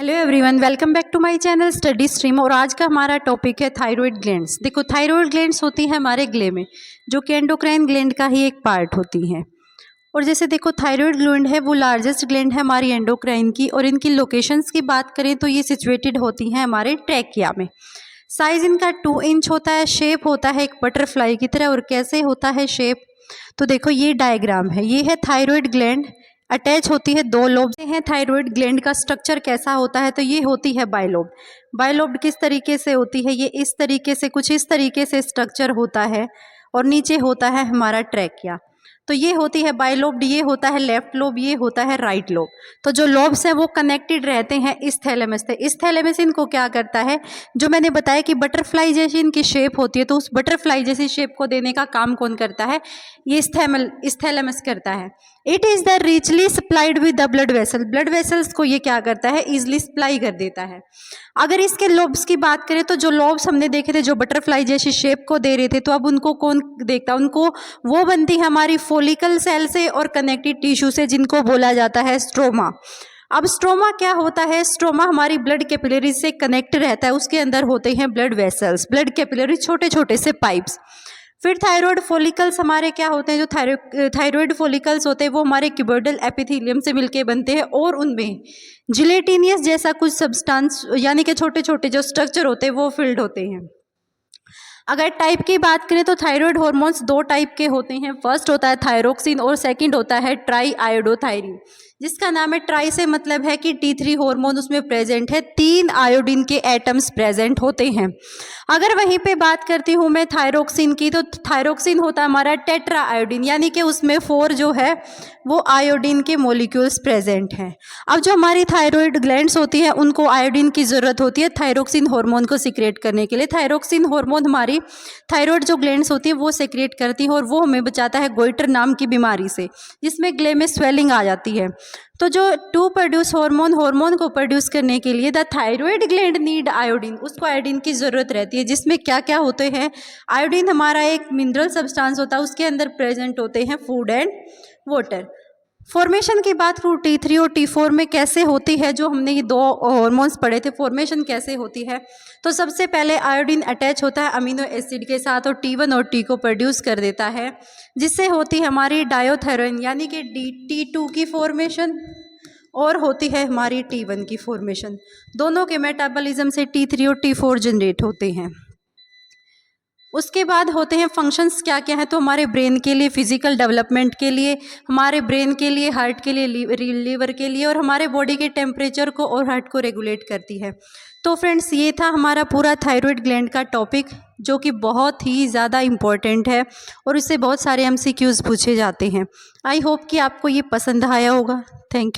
Hello everyone, welcome back to my channel study stream. और आज का हमारा टॉपिक है थायराइड ग्लैंड्स। देखो, थायराइड ग्लैंड्स होती हैं हमारे गले में, जो कि एंडोक्राइन ग्लैंड का ही एक पार्ट होती हैं। और जैसे देखो, थायराइड ग्लैंड है वो लार्जेस्ट ग्लैंड है हमारी एंडोक्राइन की। और इनकी लोकेशंस की बात करें तो ये सिचुएटेड होती हैं हमारे ट्रैकिया में। साइज इनका 2 इंच होता है। शेप होता है एक बटरफ्लाई की तरह। और कैसे होता है शेप, तो देखो ये डायग्राम है, ये है थायराइड ग्लैंड। अटैच होती है 2 लोब हैं। थायराइड ग्लैंड का स्ट्रक्चर कैसा होता है, तो ये होती है बायलोब। बायलोब किस तरीके से होती है, ये इस तरीके से, कुछ इस तरीके से स्ट्रक्चर होता है। और नीचे होता है हमारा ट्रैकिया। तो ये होती है बायलोब, ये होता है लेफ्ट लोब, ये होता है राइट लोब। तो जो लोब्स हैं वो कनेक्टेड रहते हैं इस थैलेमस से। इस थैलेमस इनको क्या करता है, जो मैंने बताया कि बटरफ्लाई जैसी इनकी शेप होती है, तो उस बटरफ्लाई जैसी शेप को देने का काम कौन करता है, ये इस थैलेमस करता है। It is the richly supplied with the blood vessel. Blood vessels को ये क्या करता है, ईजिली सप्लाई कर देता है। अगर इसके लोब्स की बात करें तो जो लोब्स हमने देखे थे जो बटरफ्लाई जैसी शेप को दे रहे थे, तो अब उनको कौन देखता है, उनको वो बनती है हमारी फोलिकल सेल से और कनेक्टिव टिश्यू से, जिनको बोला जाता है स्ट्रोमा। अब स्ट्रोमा क्या होता है, स्ट्रोमा हमारी ब्लड कैपिलरीज से कनेक्ट रहता है। उसके अंदर होते हैं ब्लड वेसल्स, ब्लड कैपिलरी, छोटे छोटे से पाइप्स। फिर थायराइड फॉलिकल्स हमारे क्या होते हैं, जो थायराइड फॉलिकल्स होते हैं वो हमारे क्यूबोइडल एपिथेलियम से मिलके बनते हैं। और उनमें जिलेटिनियस जैसा कुछ सब्सटेंस, यानी कि छोटे छोटे जो स्ट्रक्चर होते हैं वो फिल्ड होते हैं। अगर टाइप की बात करें तो थायराइड हार्मोन्स 2 टाइप के होते हैं। फर्स्ट होता है थायरोक्सिन और सेकंड होता है ट्राई आयोडोथायरिन, जिसका नाम है ट्राई से मतलब है कि T3 हार्मोन उसमें प्रेजेंट है, 3 आयोडीन के एटम्स प्रेजेंट होते हैं। अगर वहीं पे बात करती हूँ मैं थायरोक्सिन की, तो थायरोक्सिन होता है हमारा टेट्रा आयोडीन, यानी कि उसमें 4 जो है वो आयोडीन के मॉलिक्यूल्स प्रेजेंट हैं। अब जो हमारी थायराइड ग्लैंड्स होती है उनको आयोडीन की ज़रूरत होती है थायरोक्सिन हार्मोन को सिक्रेट करने के लिए। थायरोक्सिन हार्मोन हमारी थायराइड जो ग्लैंड्स होती है वो सेक्रेट करती है, और वो हमें बचाता है गोइटर नाम की बीमारी से, जिसमें गले में स्वेलिंग आ जाती है। तो जो टू प्रोड्यूस हार्मोन को प्रोड्यूस करने के लिए the thyroid gland need iodine, उसको आयोडीन की ज़रूरत रहती है, जिसमें क्या क्या होते हैं। आयोडीन हमारा एक मिनरल सब्सटेंस होता है, उसके अंदर प्रेजेंट होते हैं फूड एंड वाटर। फॉर्मेशन की बात करूँ T3 और T4 में कैसे होती है, जो हमने ये 2 हार्मोन्स पढ़े थे, फॉर्मेशन कैसे होती है, तो सबसे पहले आयोडीन अटैच होता है अमीनो एसिड के साथ और T1 और T को प्रोड्यूस कर देता है, जिससे होती है हमारी डायोथेरोइन यानी कि T2 की फॉर्मेशन, और होती है हमारी T1 की फॉर्मेशन। दोनों के मेटाबॉलिज्म से T3 और T4 जनरेट होते हैं। उसके बाद होते हैं फंक्शंस क्या क्या है, तो हमारे ब्रेन के लिए, फिजिकल डेवलपमेंट के लिए, हमारे ब्रेन के लिए, हार्ट के लिए, लीवर के लिए, और हमारे बॉडी के टेम्परेचर को और हार्ट को रेगुलेट करती है। तो फ्रेंड्स, ये था हमारा पूरा थायराइड ग्लैंड का टॉपिक, जो कि बहुत ही ज़्यादा इम्पॉर्टेंट है और इससे बहुत सारे MCQs पूछे जाते हैं। आई होप कि आपको ये पसंद आया होगा। Thank you.